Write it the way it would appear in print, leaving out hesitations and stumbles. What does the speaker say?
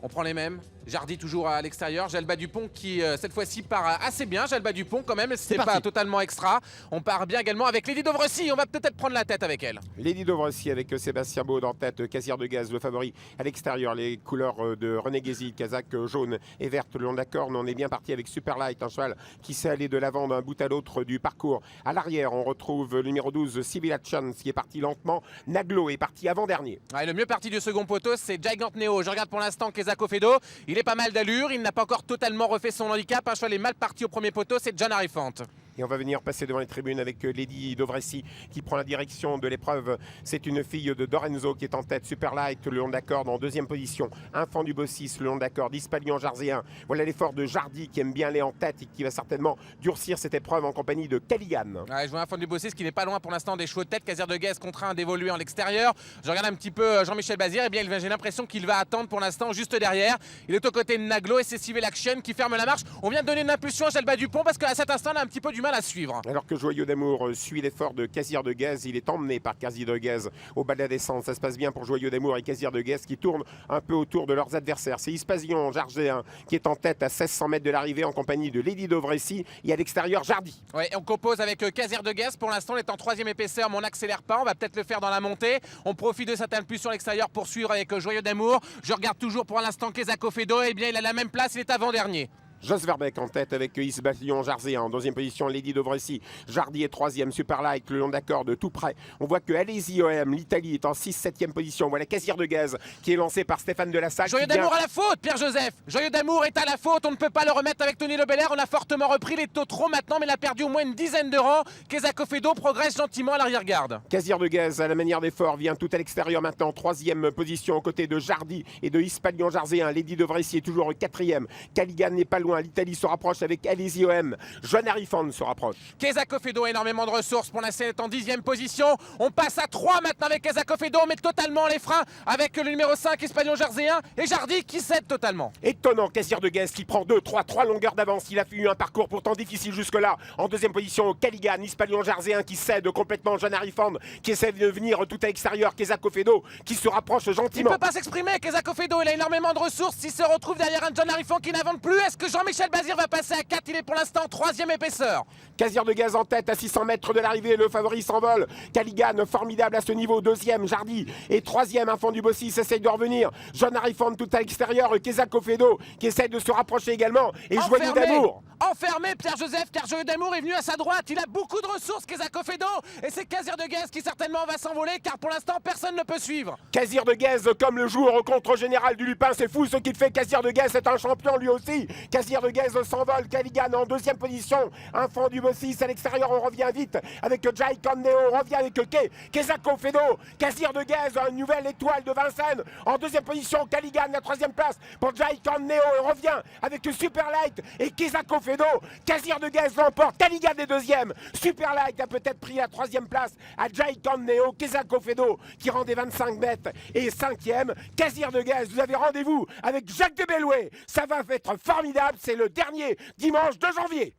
On prend les mêmes. Jardy toujours à l'extérieur. Jalba Dupont qui cette fois-ci part assez bien. Jalba Dupont quand même, c'est pas totalement extra. On part bien également avec Lady Dovrecy. On va peut-être prendre la tête avec elle. Lady Dovrecy avec Sébastien Baud en tête. Casier de Gaz, le favori à l'extérieur. Les couleurs de René Guézy, Kazakh jaune et verte le long de la corne. On est bien parti avec Superlight, un cheval qui sait aller de l'avant d'un bout à l'autre du parcours. À l'arrière, on retrouve le numéro 12, Sybilla Chance, qui est parti lentement. Naglo est parti avant-dernier. Ouais, le mieux parti du second poteau, c'est Gigant Neo. Je regarde pour l'instant Kezako Fedo. Il est pas mal d'allure. Il n'a pas encore totalement refait son handicap. Un cheval est mal parti au premier poteau, c'est John Arifant. Et on va venir passer devant les tribunes avec Lady Dovrecy qui prend la direction de l'épreuve. C'est une fille de Dorenzo qui est en tête. Superlight le long de la corde en deuxième position. Infant du Bossis le long de la corde. Hispalion Jarzéen. Voilà l'effort de Jardy qui aime bien aller en tête et qui va certainement durcir cette épreuve en compagnie de Caligan. Ouais, je vois Infant du Bossis qui n'est pas loin pour l'instant des chevaux de tête. Casier de Gaz contraint d'évoluer en l'extérieur. Je regarde un petit peu Jean-Michel Bazir. Eh bien, j'ai l'impression qu'il va attendre pour l'instant juste derrière. Il est aux côtés de Naglo et c'est Civil Action qui ferme la marche. On vient de donner une impulsion à Jalba Dupont parce qu'à cet instant, on a un petit peu du mal à suivre. Alors que Joyeux d'Amour suit l'effort de Casier de Gaz, il est emmené par Casier de Gaz au bas de la descente. Ça se passe bien pour Joyeux d'Amour et Casier de Gaz qui tournent un peu autour de leurs adversaires. C'est Hispalion Jarzéen qui est en tête à 1600 mètres de l'arrivée en compagnie de Lady Dovrecy et à l'extérieur Jardy. Ouais, on compose avec Casier de Gaz. Pour l'instant, on est en troisième épaisseur, mais on n'accélère pas. On va peut-être le faire dans la montée. On profite de cette impulsion à l'extérieur pour suivre avec Joyeux d'Amour. Je regarde toujours pour l'instant Kezako Fedo. Eh bien, il a la même place, il est avant-dernier. Jos Verbeek en tête avec Hispalion Jarzéen. En deuxième position, Lady Dovrecy. Jardy est troisième. Superlight le long de la corde, tout près. On voit que Allez-y OM, l'Italie, est en 6-7e position. Voilà Casier de Gaz qui est lancé par Stéphane Delassalle. Joyeux d'Amour à la faute, Pierre-Joseph. Joyeux d'Amour est à la faute. On ne peut pas le remettre avec Tony Le Belair. On a fortement repris les taux trop maintenant, mais il a perdu au moins une dizaine de rangs. Kezako Fedo progresse gentiment à l'arrière-garde. Casier de Gaz, à la manière d'effort, vient tout à l'extérieur maintenant. Troisième position aux côtés de Jardy et de Hispalion Jarzéen. Lady Dovrecy est toujours quatrième. Caligan n'est pas loin. L'Italie se rapproche avec Allez-y OM. Joan Arifan se rapproche. Kezako Fedo a énormément de ressources pour l'instant est en 10e position. On passe à 3 maintenant avec Kezako Fedo. On met totalement les freins avec le numéro 5 Hispalion Jarzéen et Jardy qui cède totalement. Étonnant, Casier de Gaz qui prend 3 longueurs d'avance. Il a fait un parcours pourtant difficile jusque-là. En deuxième position, Caligan, Hispalion Jarzéen qui cède complètement. Joan Arifan qui essaie de venir tout à l'extérieur. Kezako Fedo qui se rapproche gentiment. Il ne peut pas s'exprimer. Kezako Fedo, il a énormément de ressources. S'il se retrouve derrière un John Arifan qui n'avance plus, est-ce que Jean-Michel Bazir va passer à 4? Il est pour l'instant en 3e épaisseur. Casier de Gaz en tête à 600 mètres de l'arrivée. Le favori s'envole. Caligan formidable à ce niveau. Deuxième, Jardy. Et troisième, Infant du Bossis essaye de revenir. John Arifan tout à l'extérieur. Kezako Fedo qui essaye de se rapprocher également. Et Joyeux d'Amour. Enfermé, Pierre-Joseph, car Joyeux d'Amour est venu à sa droite. Il a beaucoup de ressources, Kezako Fedo. Et c'est Casier de Gaz qui certainement va s'envoler, car pour l'instant, personne ne peut suivre. Casier de Gaz comme le jour au contre-général du Lupin. C'est fou ce qu'il fait. Casier de Gaz est un champion lui aussi. Casier de Gaz s'envole. Caligan en deuxième position. Infant du Bossis à l'extérieur. On revient vite avec Jaikon Neo. On revient avec Kezako Fedo. Casier de Gaz, une nouvelle étoile de Vincennes. En deuxième position, Caligan, la troisième place pour Jaikon Neo. On revient avec Superlight et Kezako Fedo. Casier de Gaz l'emporte. Caligan est deuxième. Superlight a peut-être pris la troisième place à Jaikon Neo. Kezako Fedo qui rend des 25 mètres et cinquième. Casier de Gaz, vous avez rendez-vous avec Jacques de Bellouet. Ça va être formidable. C'est le dernier dimanche de janvier.